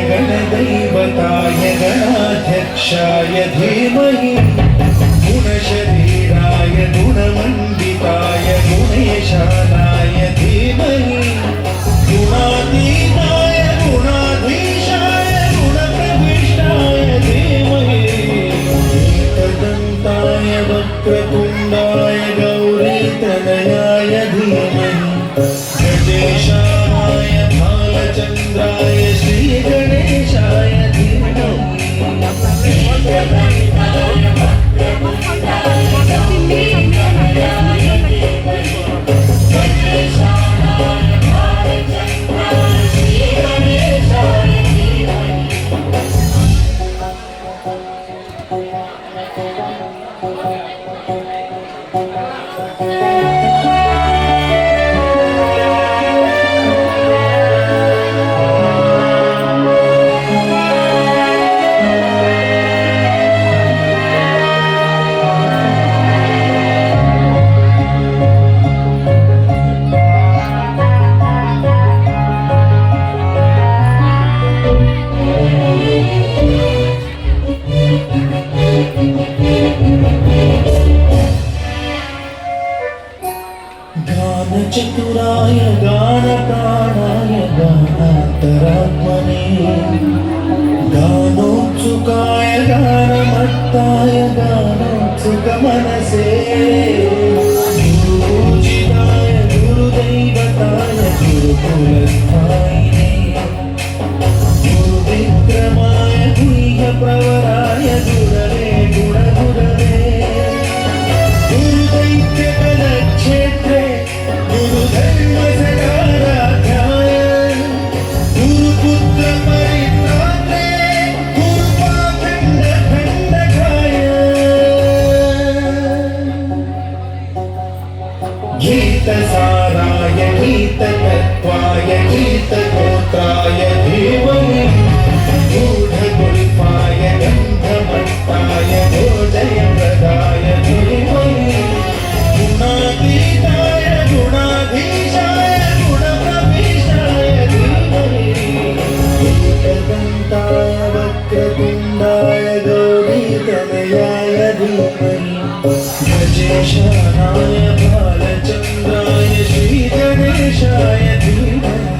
गणदैवताय गणाध्यक्षाय धीमहि गुणशरीराय गुणमण्डिताय गुणेशानाय धीमहि गुणातीताय गुणाधीशाय गुणप्रविष्टाय धीमहि एकदन्ताय वक्रतुण्डाय गौरीतनयाय धीमहि गजेशाय भालचन्द्राय श्रीगणेशाय धीमहि गानचतुराय गानप्राणाय गानान्तरात्मने गानोत्सुकाय गानमत्ताय गानोत्सुकमनसे गुरुपूजिताय गुरुदैवताय गुरुकुलस्थायिने गुरुविक्रमाय गुह्यप्रवराय गुरवे गुणगुरवे गुरुदैत्यकलक्षेत्रे गुरुधर्मसकाराध्याय गुरुपुत्रपरित्रात्रे गुरुपाखण्डखण्डकाय गीतसाराय गीततत्त्वाय गीतगोत्राय धीमहि गूढगुल्फाय गन्धमट्टाय गोजयप्रदाय धीमहि गुणातीताय गुणाधीशाय गुणप्रविष्टाय धीमहि एकदन्ताय वक्रतुण्डाय गौरीतनयाय धीमहि गजेशानाय भालचन्द्राय श्रीगणेशाय धीमहि